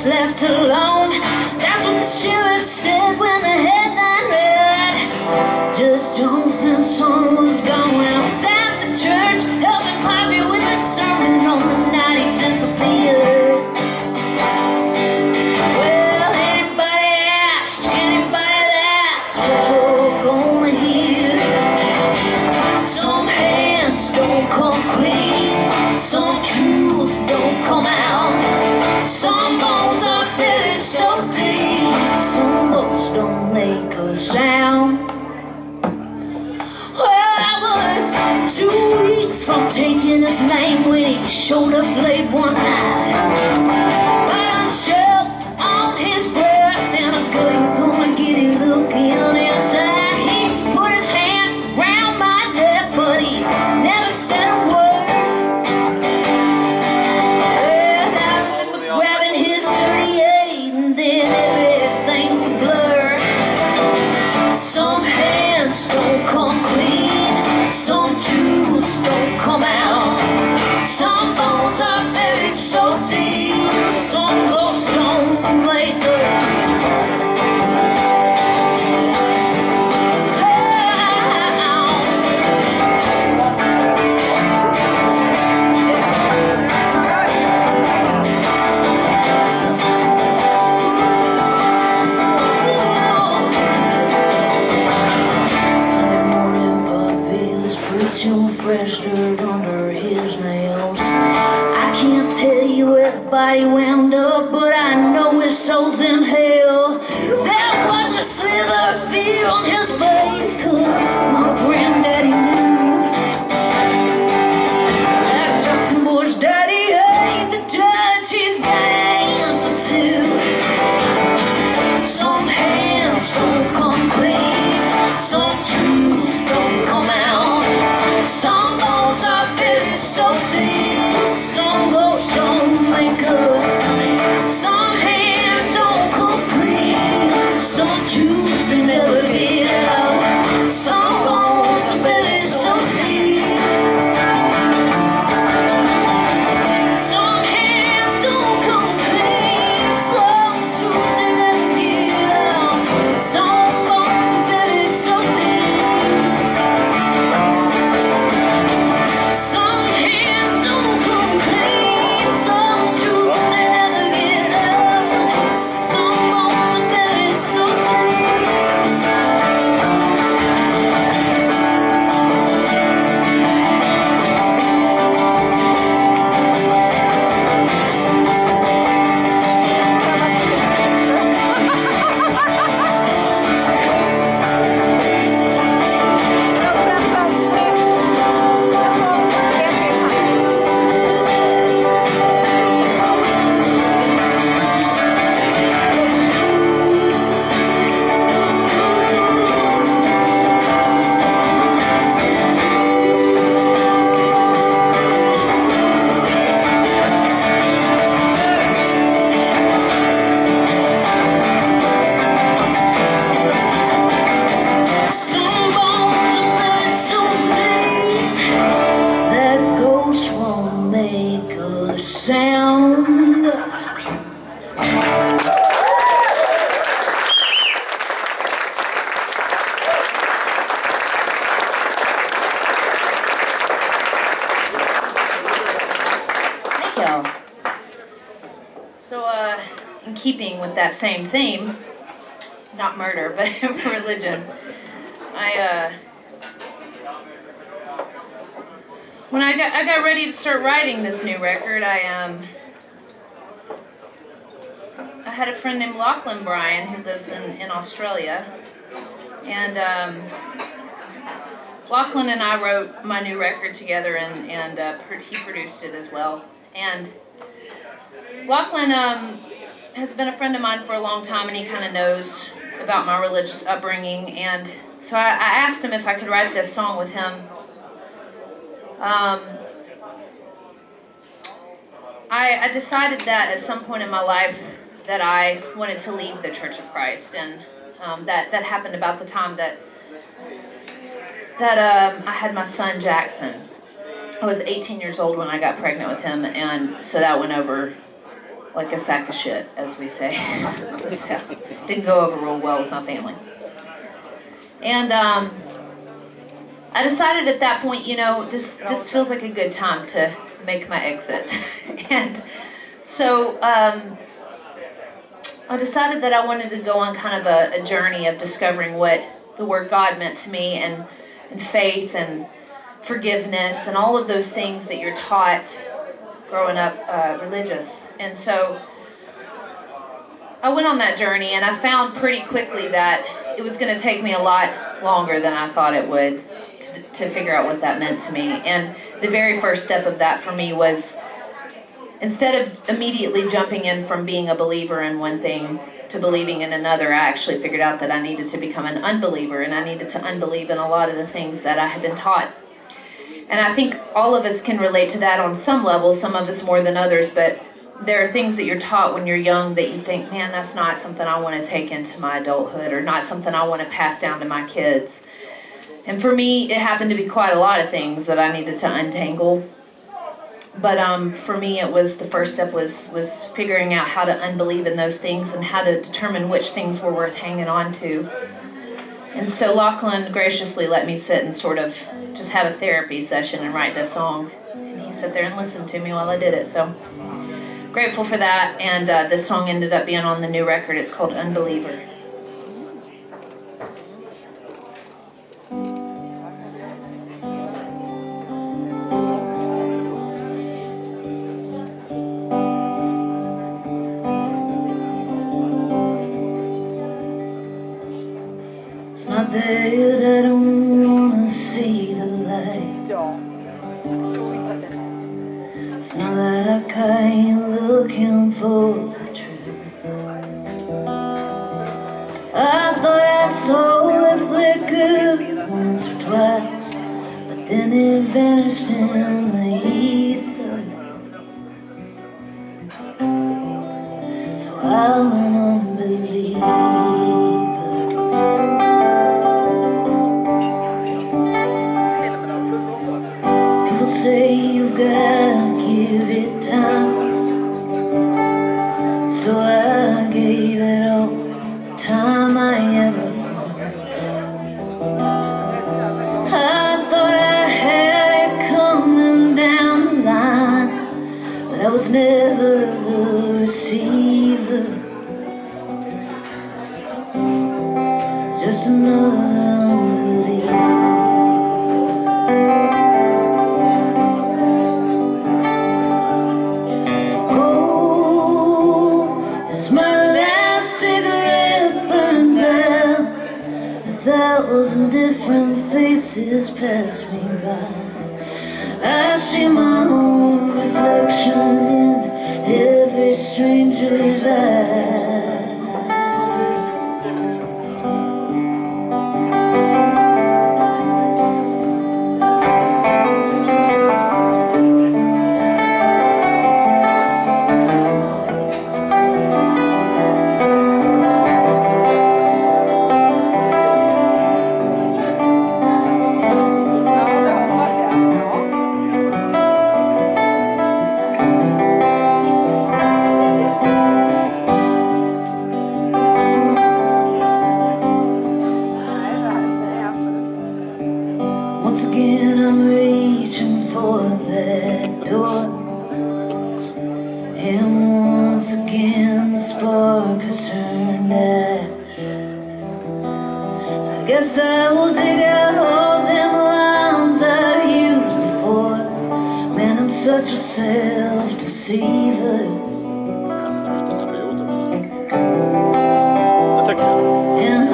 just left alone. That's what the sheriff said when the headline read. Judge Johnson's son was gone. I was at the church helping Poppy with the sermon on the night he disappeared. Well, anybody that's what you're gonna hear. Some hands don't come clean, some truths don't come out. Some bones are buried so deep, some ghosts don't make a sound. Well, I was 2 weeks from taking his name when he showed up late one night. But I'm shoved on his breath and a girl, you're gonna get it looking inside. He put his hand round my neck, but he never said a word. Well, I remember grabbing his 38 and then everything's a blur. Some hands don't come clean, some truths don't come out. Some bones are buried so deep, some ghosts don't make a fresh dirt under his nails. I can't tell you where the body wound up, but I know his soul's in hell. There wasn't a sliver of fear on his face, 'cause my granddaddy knew that Johnson boy's daddy ain't the judge he's got an answer to. Some hands don't come clean, some truths don't come out. Some bones are buried so deep, some ghosts don't make up. Some hands don't come clean, some truths they never get out. Some bones are buried so deep. Some hands don't come clean, some truths they never get out. Some bones are buried so deep. Some hands don't come clean, some truths they never get out. Some bones are buried so deep. Some bones are buried so deep that ghosts won't make a sound. Thank y'all. So, in keeping with that same theme, not murder, but religion, when I got ready to start writing this new record, I had a friend named Lachlan Bryan who lives in Australia, and Lachlan and I wrote my new record together, and he produced it as well. And Lachlan has been a friend of mine for a long time, and he kind of knows about my religious upbringing, and so I asked him if I could write this song with him. I decided that at some point in my life that I wanted to leave the Church of Christ, and that happened about the time that I had my son Jackson. I was 18 years old when I got pregnant with him, and so that went over like a sack of shit, as we say. So, didn't go over real well with my family. And I decided at that point, you know, this feels like a good time to make my exit. And so I decided that I wanted to go on kind of a journey of discovering what the word God meant to me, and faith and forgiveness and all of those things that you're taught growing up religious. And so I went on that journey, and I found pretty quickly that it was going to take me a lot longer than I thought it would to figure out what that meant to me. And the very first step of that for me was, instead of immediately jumping in from being a believer in one thing to believing in another, I actually figured out that I needed to become an unbeliever, and I needed to unbelieve in a lot of the things that I had been taught. And I think all of us can relate to that on some level, some of us more than others, but there are things that you're taught when you're young that you think, man, that's not something I want to take into my adulthood, or not something I want to pass down to my kids. And for me, it happened to be quite a lot of things that I needed to untangle. But for me, it was, the first step was figuring out how to unbelieve in those things and how to determine which things were worth hanging on to. And so Lachlan graciously let me sit and sort of just have a therapy session and write this song. And he sat there and listened to me while I did it. So grateful for that. And this song ended up being on the new record. It's called Unbeliever. It's not that I don't wanna see the light. It's not that I can't looking for the truth. I thought I saw it flicker once or twice, but then it vanished in the ether. So I'm an unbeliever. Say you've gotta give it time, so I gave it all the time I ever wanted. I thought I had it coming down the line, but I was never the receiver. Just another unbeliever. Thousand different faces pass me by. I see my own reflection in every stranger's eyes. Once again I'm reaching for that door, and once again the spark has turned ash. I guess I will dig out all them lines I've used before. Man, I'm such a self-deceiver. And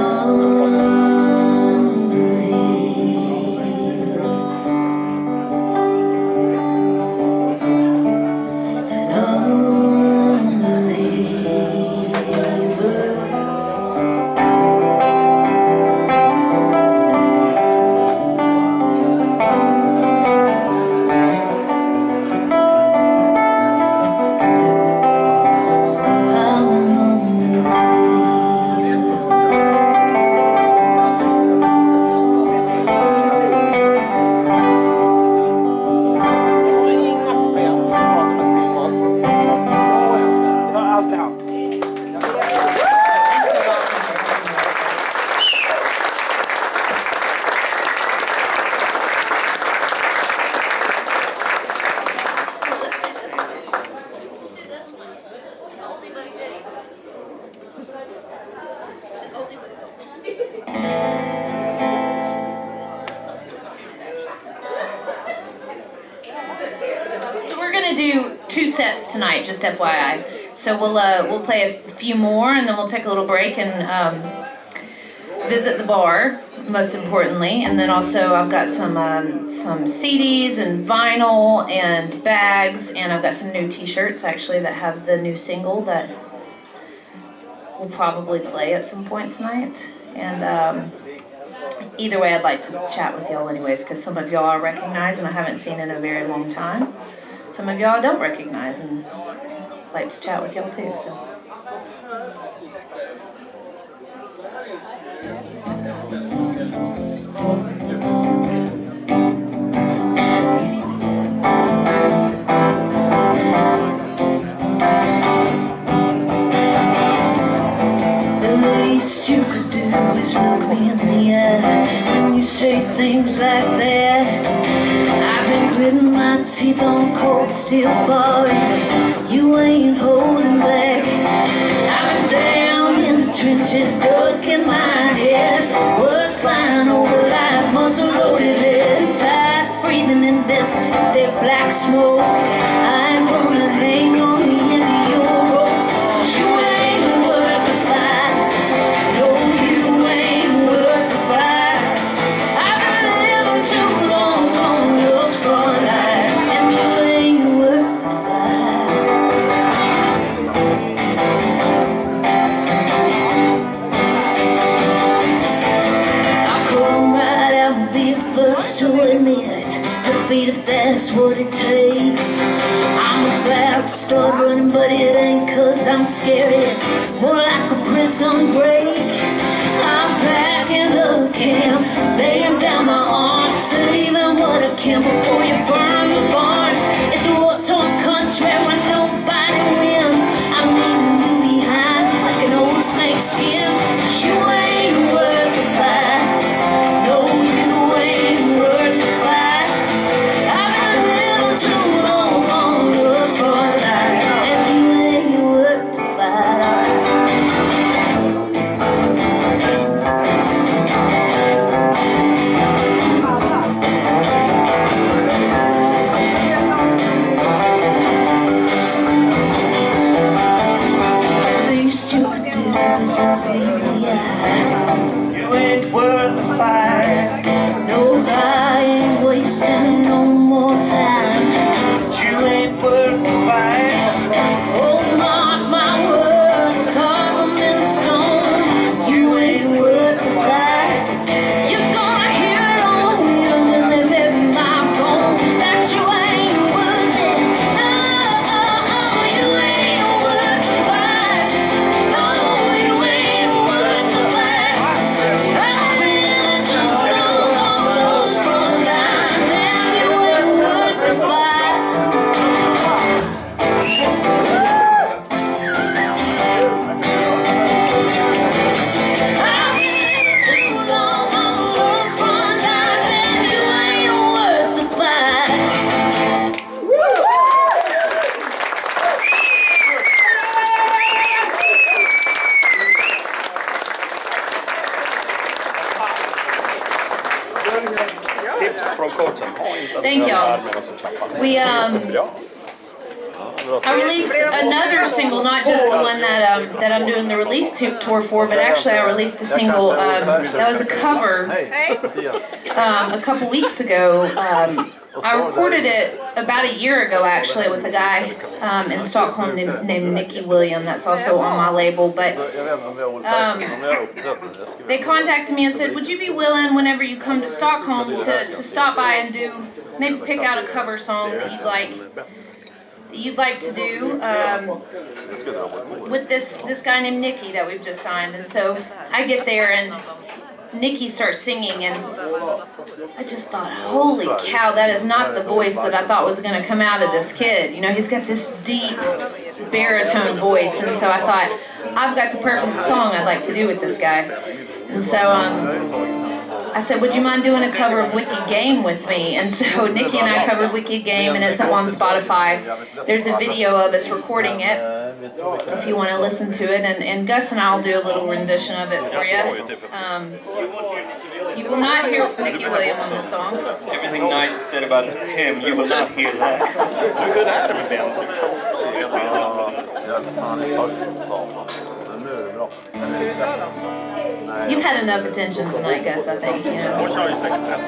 sets tonight, just FYI. So we'll play a few more, and then we'll take a little break and visit the bar, most importantly. And then also I've got some CDs and vinyl and bags, and I've got some new T-shirts actually that have the new single that we'll probably play at some point tonight. And either way, I'd like to chat with y'all anyways, because some of y'all I recognize and I haven't seen in a very long time. Some of y'all I don't recognize and I'd like to chat with y'all too. So. You could do is look me in the eye when you say things like that. I've been gritting my teeth on cold steel bars. You ain't holding back. I've been down in the trenches, dug in my head. Words flying over like muzzle loaded lead. Tired breathing in this thick black smoke. I ain't gonna hang on the end of your rope. You ain't worth the fight. If that's what it takes. I'm about to start running, but it ain't 'cause I'm scared. It's more like a prison break. I'm packing up camp, laying down my arms, saving what I can before you burn the barns. It's a war-torn country where nobody wins. I'm leaving you behind like an old snake skin. You ain't worth the fight. No, you ain't worth the fight. You ain't worth the fight. No, I ain't wasting no more time. You ain't worth the fight. Oh, mark my words, carve them in stone. You ain't worth the fight. You're gonna hear it on wheel when they live in my bones. That you ain't worth it. No, you ain't worth the fight. No, you ain't worth the fight. I've been too long on those front lines, and you ain't worth the fight. I've been too long on those front lines, and you ain't worth the fight. Thank y'all. I released another single, not just the one that I'm doing the release tour for, but actually I released a single that was a cover a couple weeks ago. I recorded it about a year ago actually with a guy in Stockholm named Nicky William. That's also on my label. But they contacted me and said, would you be willing whenever you come to Stockholm to stop by and maybe pick out a cover song that you'd like to do with this guy named Nicky that we've just signed. And so I get there and Nicky starts singing, and I just thought, holy cow, that is not the voice that I thought was going to come out of this kid. You know, he's got this deep baritone voice, and so I thought, I've got the perfect song I'd like to do with this guy. And so I said, would you mind doing a cover of Wicked Game with me? And so Nicky and I covered Wicked Game, and it's up on Spotify. There's a video of us recording it. if you want to listen to it. And Gus and I will do a little rendition of it for you. You will not hear Nicky Williams on this song. Everything nice is said about him, you will not hear that. Hur är det med Ben? You've had enough attention tonight, Gus, I think. You know. Hon kör ju 6:30.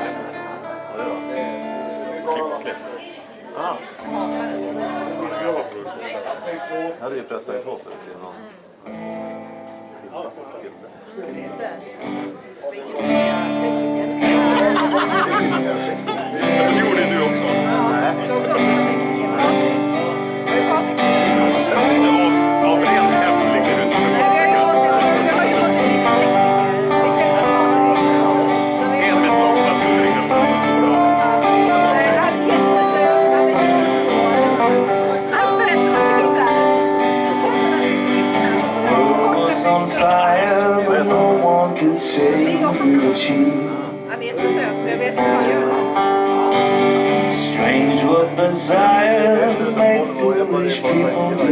Klipp. Jag hade ju pressat ifrån sig till någon. Det gjorde du också. Av ren hemlighet. On fire, but no one could save but you. Strange what desire make foolish people do.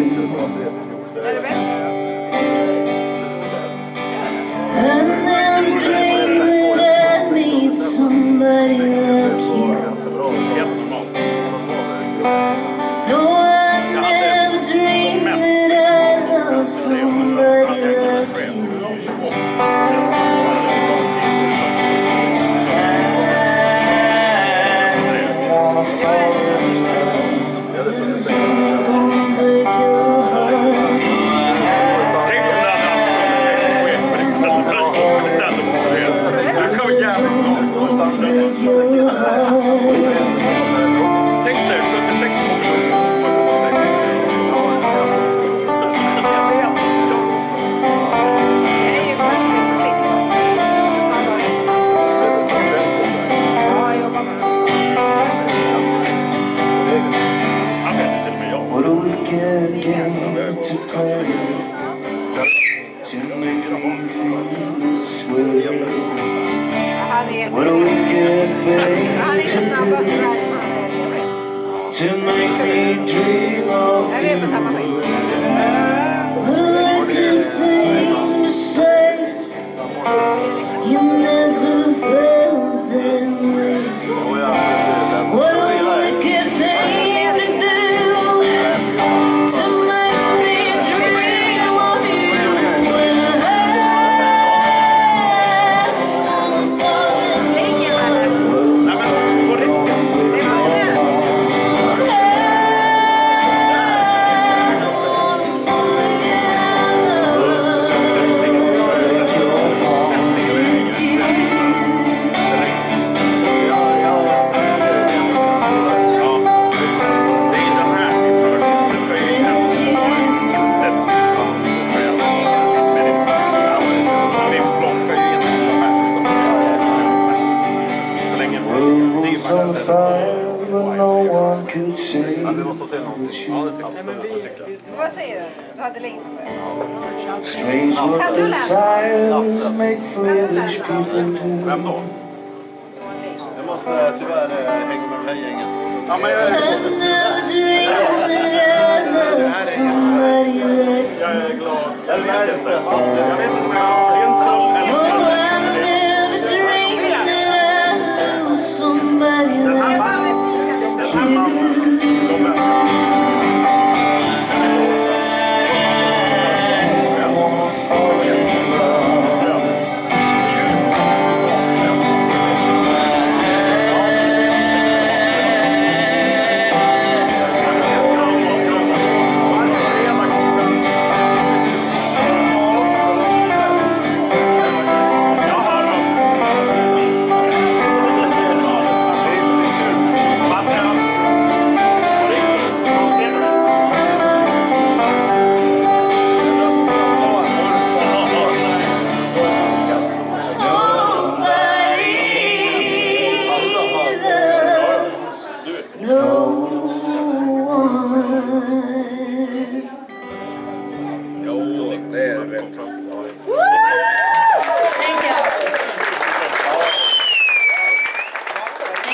And then dream that I meet somebody like you. No, I never dreamed that I love somebody like you. What a wicked game to play to make me feel this way. What a wicked thing to do to make me dream of you. What a wicked thing to say. You never felt that way. What a wicked thing to do. On fire, but no one could save but you. Strange what desires make foolish people do. Jag måste tyvärr hänga med det här gänget. Ja, men jag är Jag är glad. Jag vet inte om jag har en stund eller